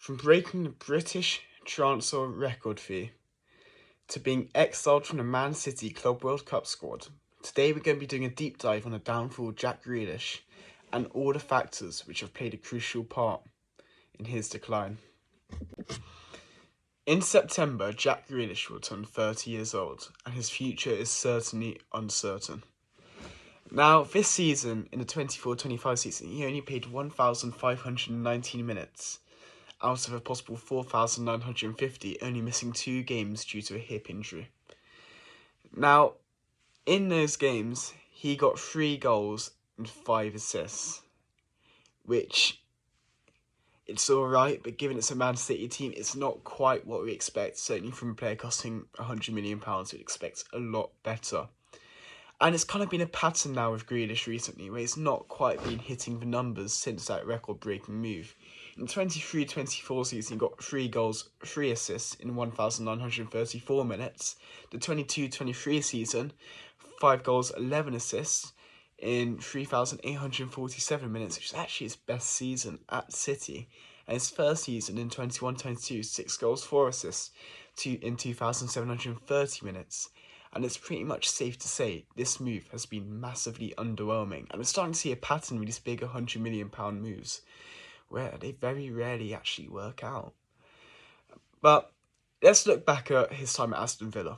From breaking the British transfer record fee to being exiled from the Man City Club World Cup squad, today we're going to be doing a deep dive on the downfall of Jack Grealish and all the factors which have played a crucial part in his decline. In September, Jack Grealish will turn 30 years old, and his future is certainly uncertain. Now, this season, in the 24-25 season, he only played 1,519 minutes, out of a possible 4,950, only missing 2 games due to a hip injury. Now, in those games, he got 3 goals and 5 assists, which it's alright, but given it's a Man City team, it's not quite what we expect. Certainly from a player costing £100 million, we'd expect a lot better. And it's kind of been a pattern now with Grealish recently, where he's not quite been hitting the numbers since that record-breaking move. In the 23-24 season, he got 3 goals, 3 assists in 1,934 minutes. The 22-23 season, 5 goals, 11 assists in 3,847 minutes, which is actually his best season at City. And his first season in 21-22, 6 goals, 4 assists in 2,730 minutes. And it's pretty much safe to say this move has been massively underwhelming. And we're starting to see a pattern with these big £100 million moves, where they very rarely actually work out. But let's look back at his time at Aston Villa.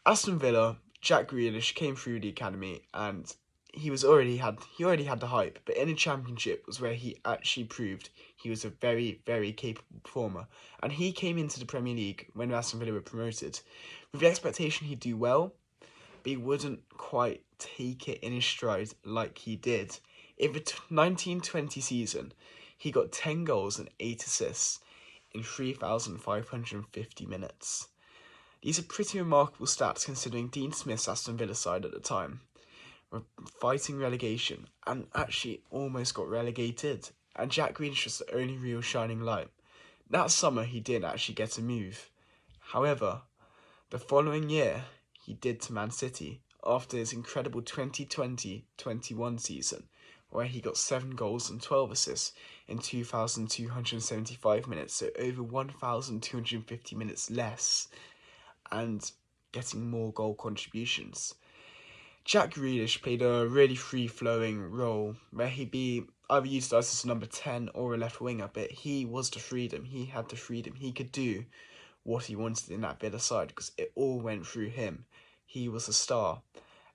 Aston Villa, Jack Grealish came through the academy and he already had the hype, but in the Championship was where he actually proved he was a very, very capable performer. And he came into the Premier League when Aston Villa were promoted with the expectation he'd do well, but he wouldn't quite take it in his stride like he did. In the 19-20 season, he got 10 goals and 8 assists in 3,550 minutes. These are pretty remarkable stats considering Dean Smith's Aston Villa side at the time were fighting relegation and actually almost got relegated. And Jack Grealish was the only real shining light. That summer, he did actually get a move. However, the following year, he did to Man City after his incredible 2020-21 season, where he got 7 goals and 12 assists in 2,275 minutes, so over 1,250 minutes less, and getting more goal contributions. Jack Grealish played a really free-flowing role, where he'd be either used as a number 10 or a left winger, but he was the freedom. He had the freedom. He could do what he wanted in that Villa side because it all went through him. He was a star.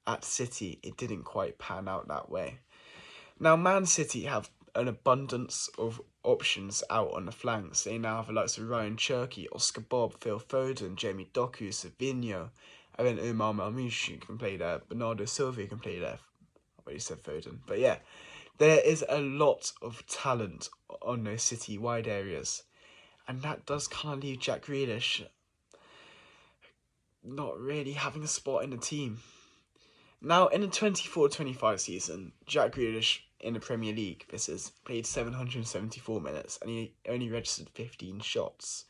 At City, it didn't quite pan out that way. Now, Man City have an abundance of options out on the flanks. They now have the likes of Ryan Cherky, Oscar Bob, Phil Foden, Jamie Doku, Savinho, and then Omar Marmoush can play there. Bernardo Silva can play there. I already said Foden. But yeah, there is a lot of talent on those City wide areas. And that does kind of leave Jack Grealish not really having a spot in the team. Now, in the 24-25 season, Jack Grealish in the Premier League, played 774 minutes and he only registered 15 shots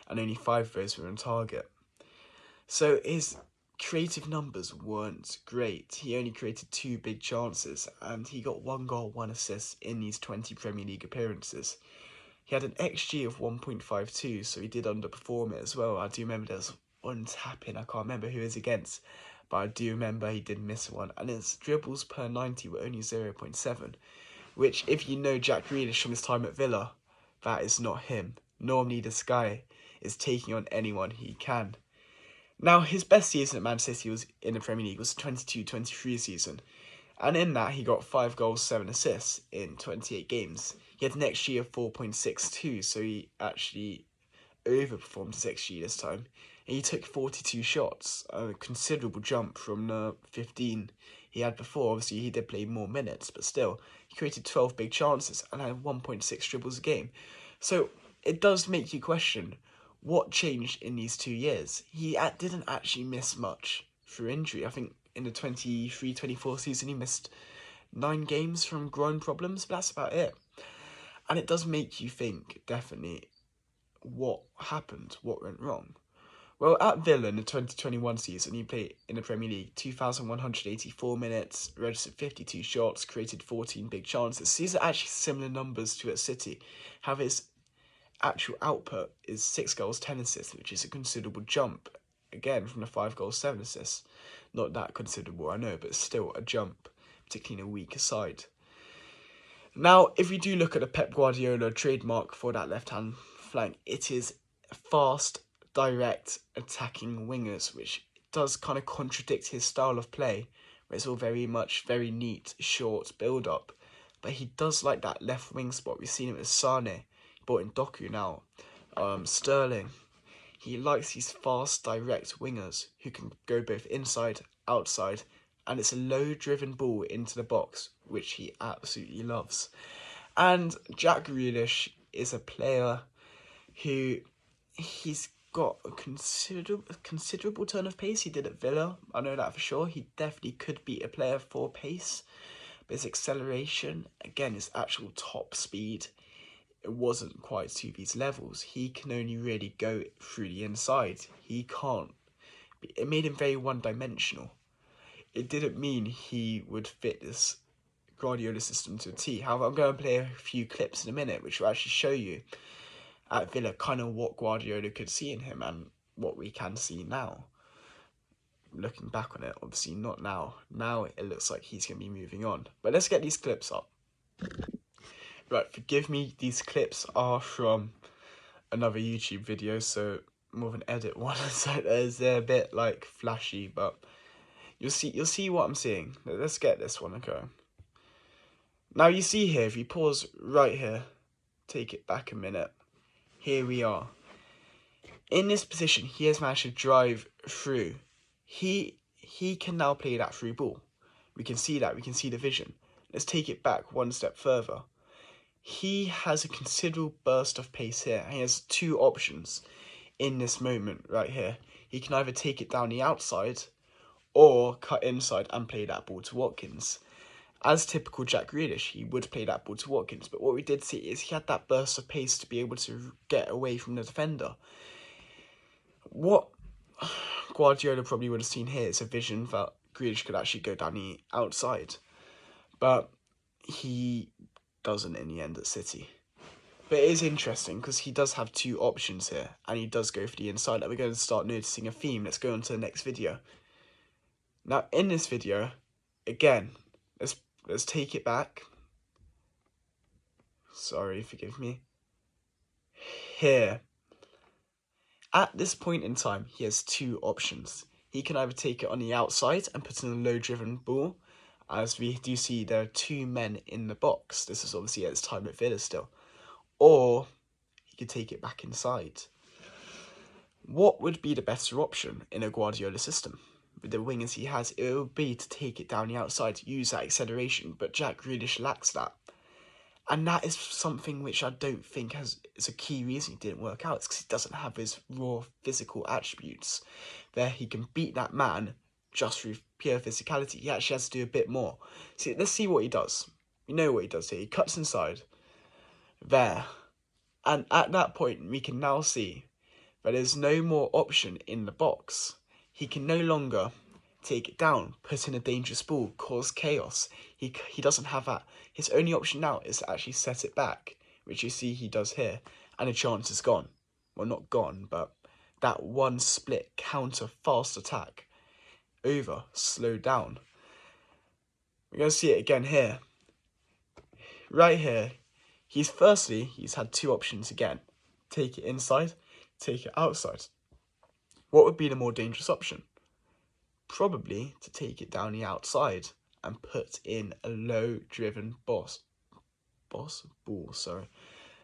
and only 5 of those were on target. So his creative numbers weren't great. He only created 2 big chances and he got 1 goal, 1 assist in these 20 Premier League appearances. He had an XG of 1.52, so he did underperform it as well. I do remember there was one tap-in, I can't remember who it was against, but I do remember he did miss one. And his dribbles per 90 were only 0.7, which, if you know Jack Grealish from his time at Villa, that is not him. Normally this guy is taking on anyone he can. Now, his best season at Man City was in the Premier League was the 22-23 season. And in that, he got 5 goals, 7 assists in 28 games. He had an XG of 4.62, so he actually overperformed his XG this time. And he took 42 shots, a considerable jump from the 15 he had before. Obviously, he did play more minutes, but still, he created 12 big chances and had 1.6 dribbles a game. So it does make you question, what changed in these 2 years? He didn't actually miss much through injury. I think in the 23-24 season, he missed 9 games from groin problems, but that's about it. And it does make you think, definitely, what happened, what went wrong. Well, at Villa in the 2021 season, he played in the Premier League 2,184 minutes, registered 52 shots, created 14 big chances. These are actually similar numbers to at City. However, his actual output is 6 goals, 10 assists, which is a considerable jump, again, from the 5 goals, 7 assists. Not that considerable, I know, but still a jump, particularly in a weaker side. Now, if we do look at the Pep Guardiola trademark for that left-hand flank, it is fast, direct, attacking wingers, which does kind of contradict his style of play, where it's all very neat, short build-up. But he does like that left wing spot. We've seen it with Sane. He brought in Doku now. Sterling. He likes these fast, direct wingers who can go both inside, outside, and it's a low-driven ball into the box, which he absolutely loves. And Jack Grealish is a player who he's got a considerable turn of pace. He did at Villa, I know that for sure. He definitely could be a player for pace. But his acceleration, again, his actual top speed, it wasn't quite to these levels. He can only really go through the inside. He can't. It made him very one-dimensional. It didn't mean he would fit this Guardiola system to a T. However, I'm going to play a few clips in a minute, which will actually show you at Villa kind of what Guardiola could see in him and what we can see now. Looking back on it, obviously not now. Now it looks like he's going to be moving on. But let's get these clips up. Right, forgive me, these clips are from another YouTube video, so more of an edit one. So they're a bit like flashy, but you'll see what I'm seeing. Let's get this one, okay. Now you see here, if you pause right here, take it back a minute. Here we are. In this position, he has managed to drive through. He can now play that through ball. We can see that. We can see the vision. Let's take it back one step further. He has a considerable burst of pace here. He has two options in this moment right here. He can either take it down the outside or cut inside and play that ball to Watkins. As typical Jack Grealish, he would play that ball to Watkins. But what we did see is he had that burst of pace to be able to get away from the defender. What Guardiola probably would have seen here is a vision that Grealish could actually go down the outside. But he doesn't in the end at City. But it is interesting because he does have two options here. And he does go for the inside. Like, we're going to start noticing a theme. Let's go on to the next video. Now, in this video, again, let's take it back. Sorry, forgive me. Here. At this point in time, he has two options. He can either take it on the outside and put in a low-driven ball. As we do see, there are two men in the box. This is obviously at his time at Villa still. Or he could take it back inside. What would be the better option in a Guardiola system? With the wingers he has, it would be to take it down the outside, use that acceleration, but Jack Grealish lacks that. And that is something which I don't think is a key reason he didn't work out. It's because he doesn't have his raw physical attributes where he can beat that man just through pure physicality. He actually has to do a bit more. See, let's see what he does. We know what he does here. He cuts inside. There. And at that point, we can now see that there's no more option in the box. He can no longer take it down, put in a dangerous ball, cause chaos. He doesn't have that. His only option now is to actually set it back, which you see he does here, and the chance is gone. Well, not gone, but that one split counter fast attack over, slowed down. We're going to see it again here. Right here, he's had two options again. Take it inside, take it outside. What would be the more dangerous option? Probably to take it down the outside and put in a low-driven ball,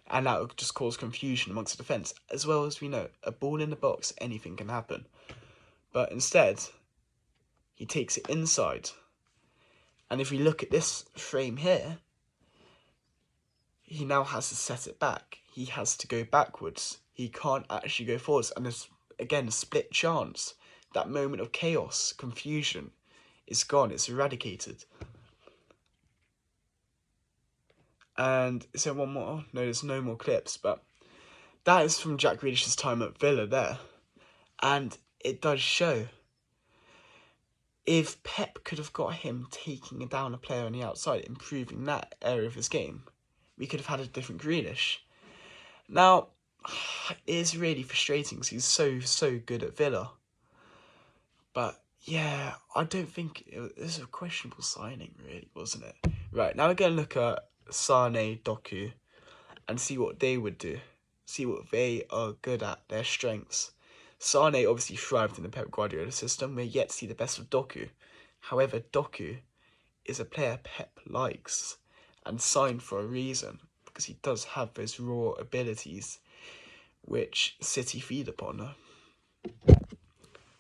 and that would just cause confusion amongst the defence. As well as we know, a ball in the box, anything can happen. But instead, he takes it inside. And if we look at this frame here, he now has to set it back. He has to go backwards. He can't actually go forwards. And there's, again, a split chance. That moment of chaos, confusion, is gone. It's eradicated. And is there one more? No, there's no more clips. But that is from Jack Grealish's time at Villa there. And it does show. If Pep could have got him taking down a player on the outside, improving that area of his game, we could have had a different Grealish. Now, it is really frustrating because he's so good at Villa. But yeah, I don't think it was a questionable signing, really, wasn't it? Right, now we're going to look at Sane, Doku, and see what they would do. See what they are good at, their strengths. Sane obviously thrived in the Pep Guardiola system. We're yet to see the best of Doku. However, Doku is a player Pep likes and signed for a reason, because he does have those raw abilities which City feed upon.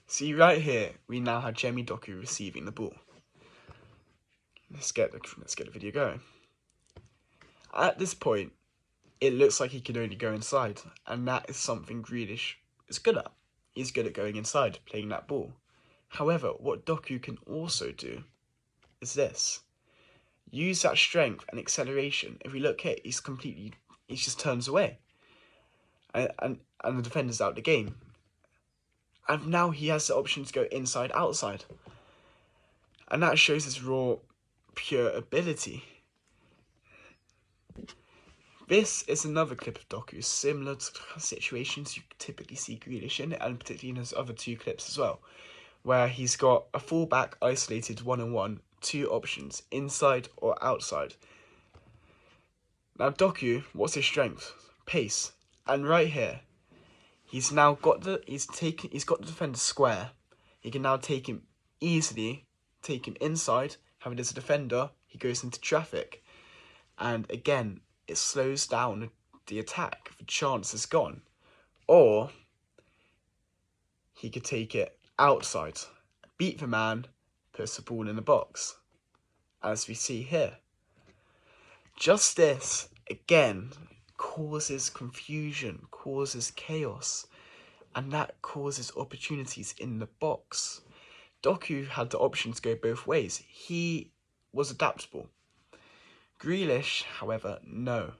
See, right here, we now have Jamie Doku receiving the ball. Let's get the video going. At this point, it looks like he can only go inside, and that is something Grealish is good at. He's good at going inside, playing that ball. However, what Doku can also do is this. Use that strength and acceleration. If we look here, he just turns away. And the defender's out the game. And now he has the option to go inside, outside. And that shows his raw, pure ability. This is another clip of Doku, similar to situations you typically see Grealish in, and particularly in his other two clips as well, where he's got a fullback isolated 1-on-1, two options, inside or outside. Now Doku, what's his strength? Pace. And right here, he's now got the defender square. He can now take him easily, take him inside, have it as a defender, he goes into traffic. And again, it slows down the attack. The chance is gone. Or he could take it outside, beat the man, puts the ball in the box, as we see here. Just this, again, causes confusion, causes chaos, and that causes opportunities in the box. Doku had the option to go both ways. He was adaptable. Grealish, however, no.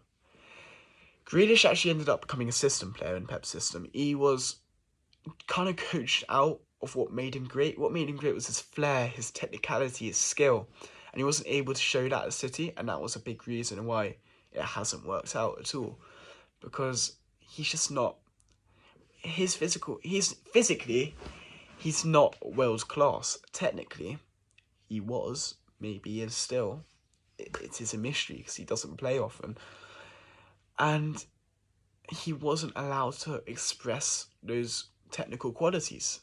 Grealish actually ended up becoming a system player in Pep's system. He was kind of coached out of what made him great. What made him great was his flair, his technicality, his skill. And he wasn't able to show that at City, and that was a big reason why it hasn't worked out at all. Because he's just not... Physically, he's not world class. Technically, he was. Maybe he is still. It is a mystery because he doesn't play often. And he wasn't allowed to express those technical qualities.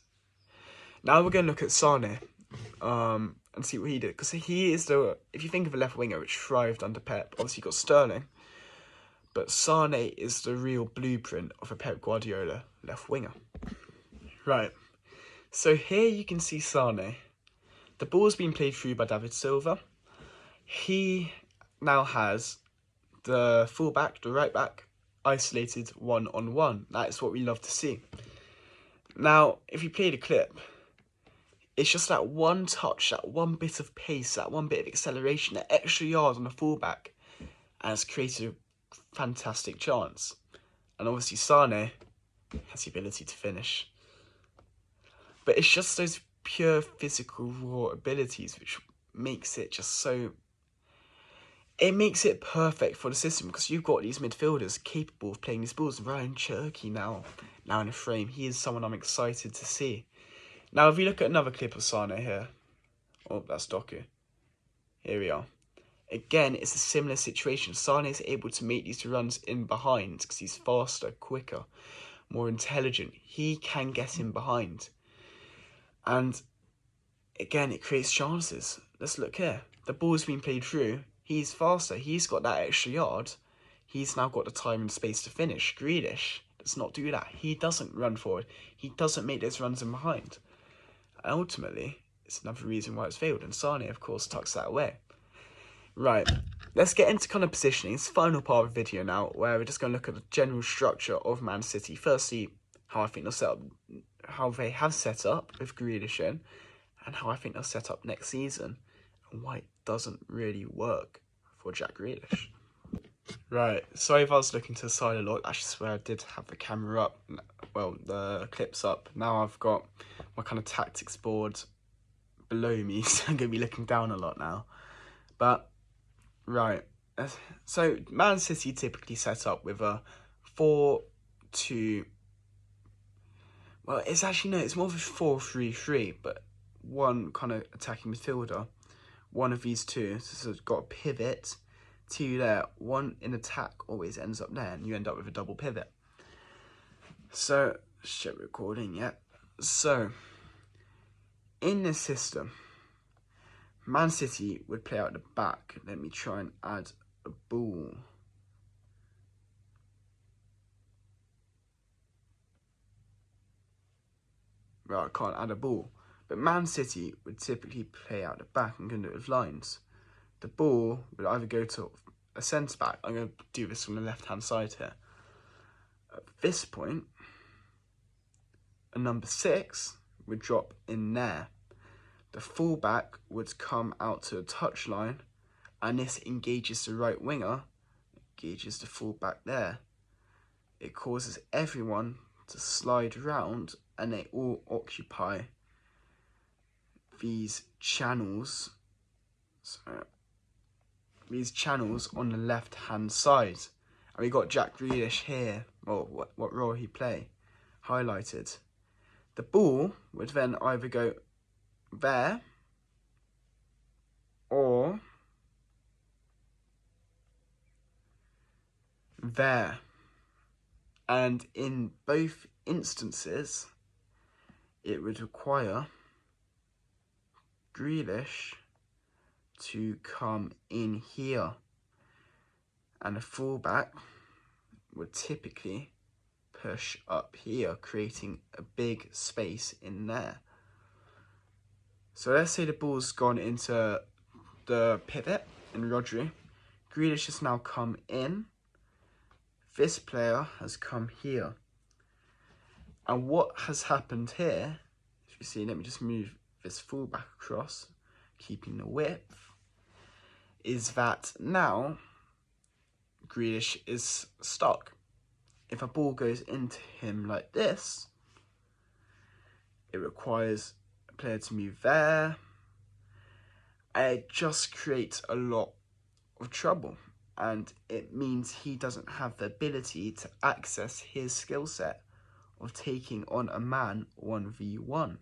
Now we're going to look at Sane and see what he did. Because he is if you think of a left winger which thrived under Pep, obviously you got Sterling. But Sane is the real blueprint of a Pep Guardiola left winger. Right. So here you can see Sane. The ball's been played through by David Silva. He now has the fullback, the right back, isolated 1-on-1. That is what we love to see. Now, if you play the clip, it's just that one touch, that one bit of pace, that one bit of acceleration, that extra yard on the fullback, and it's created a fantastic chance. And obviously Sane has the ability to finish. But it's just those pure physical raw abilities which makes it just so... It makes it perfect for the system because you've got these midfielders capable of playing these balls. Ryan Cherky now in the frame. He is someone I'm excited to see. Now, if we look at another clip of Sane here. Oh, that's Doku. Here we are. Again, it's a similar situation. Sane is able to make these runs in behind because he's faster, quicker, more intelligent. He can get in behind. And again, it creates chances. Let's look here. The ball's been played through. He's faster. He's got that extra yard. He's now got the time and space to finish. Grealish does not do that. He doesn't run forward. He doesn't make those runs in behind. And ultimately, it's another reason why it's failed. And Sane, of course, tucks that away. Right. Let's get into kind of positioning. It's the final part of the video now, where we're just going to look at the general structure of Man City. Firstly, how I think they'll set up, how they have set up with Grealish in, and how I think they'll set up next season, and why it doesn't really work for Jack Grealish. Right, sorry if I was looking to the side a lot. I actually swear I did have the camera up, well, the clips up. Now I've got my kind of tactics board below me, so I'm going to be looking down a lot now. But, right, so Man City typically set up with a to, well, it's actually, no, it's more of a 4-3-3, but one kind of attacking midfielder, one of these two, so it's got a pivot, two there, one in attack always ends up there, and you end up with a double pivot. So, shit recording, yeah. So, in this system, Man City would play out the back. Let me try and add a ball. Right, I can't add a ball. But Man City would typically play out the back and go into it with lines. The ball would either go to a centre-back. I'm going to do this from the left-hand side here. At this point, a number 6 would drop in there. The full-back would come out to a touchline, and this engages the right winger, engages the full-back there. It causes everyone to slide around, and they all occupy these channels. These channels on the left hand side. And we got Jack Grealish here, or what role he play, highlighted. The ball would then either go there or there. And in both instances, it would require Grealish to come in here, and a fullback would typically push up here, creating a big space in there. So let's say the ball's gone into the pivot in Rodri. Grealish has now come in. This player has come here. And what has happened here, as you see, let me just move this fullback across, keeping the width, is that now Grealish is stuck. If a ball goes into him like this, it requires a player to move there. It just creates a lot of trouble, and it means he doesn't have the ability to access his skill set of taking on a man 1v1.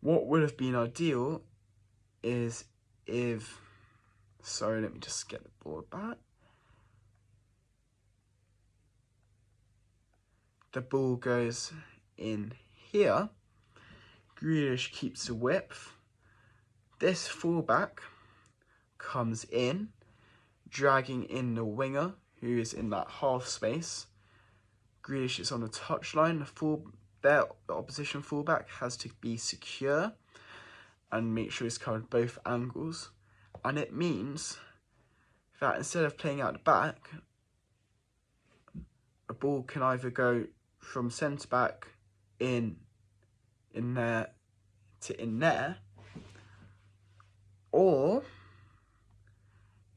What would have been ideal is if, sorry, let me just get the board back. The ball goes in here. Grealish keeps the width. This fullback comes in, dragging in the winger, who is in that half space. Grealish is on the touchline. The opposition fullback has to be secure and make sure he's covered both angles. And it means that instead of playing out the back, a ball can either go from centre back in there to in there, or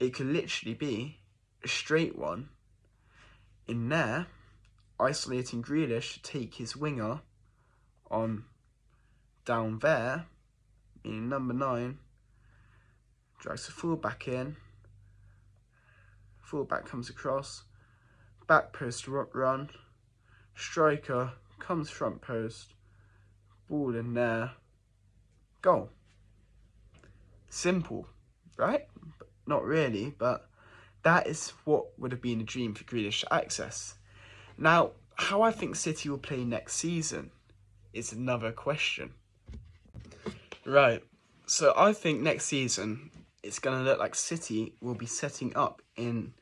it could literally be a straight one in there, isolating Grealish to take his winger on down there, meaning number 9 drags the fullback in, fullback comes across, back post run, striker comes front post, ball in there, goal. Simple, right? Not really, but that is what would have been a dream for Grealish to access. Now, how I think City will play next season is another question. Right, so I think next season it's going to look like City will be setting up in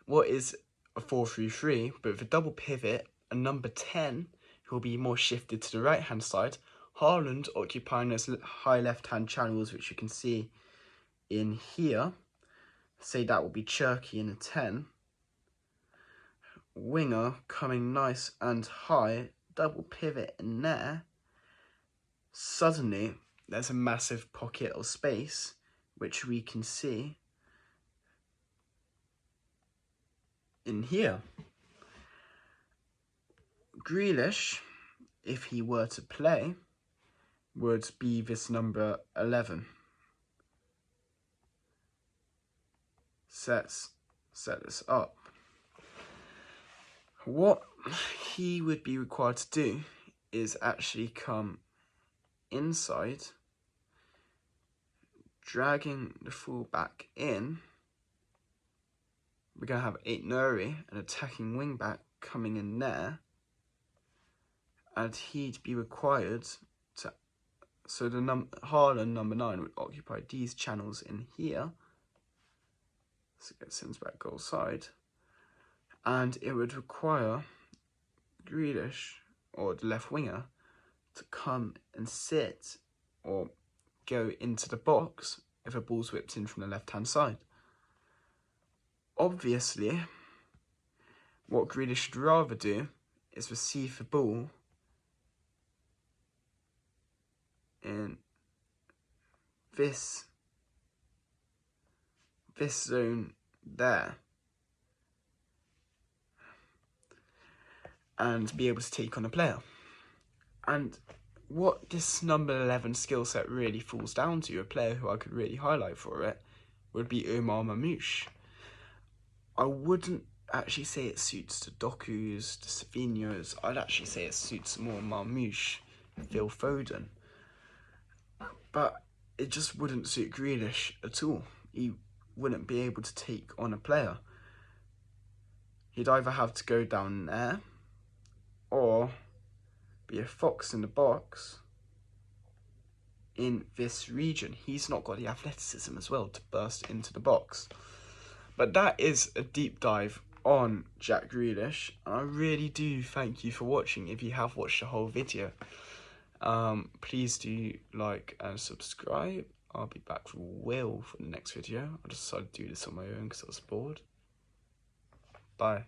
what is a 4-3-3, but with a double pivot, and number 10, who will be more shifted to the right-hand side, Haaland occupying those high left-hand channels, which you can see in here. Say that will be Cherky in a 10. Winger coming nice and high, double pivot in there. Suddenly, there's a massive pocket of space, which we can see in here. Grealish, if he were to play, would be this number 11. Set this up. What he would be required to do is actually come inside, dragging the full back in. We're going to have Aït-Nouri, an attacking wing back, coming in there, and he'd be required to. So the Haaland number 9 would occupy these channels in here. So it sends back goal side, and it would require grealish, or the left winger, to come and sit or go into the box if a ball's whipped in from the left-hand side. Obviously, what Grealish should rather do is receive the ball in this zone there and be able to take on a player. And what this number 11 skill set really falls down to, a player who I could really highlight for it, would be Omar Mamouche. I wouldn't actually say it suits the Doku's, the Savinhos. I'd actually say it suits more Mamouche, Phil Foden. But it just wouldn't suit Grealish at all. He wouldn't be able to take on a player. He'd either have to go down there or be a fox in the box in this region. He's not got the athleticism as well to burst into the box. But that is a deep dive on Jack Grealish. I really do thank you for watching. If you have watched the whole video, please do like and subscribe. I'll be back with Will for the next video. I decided to do this on my own because I was bored. Bye.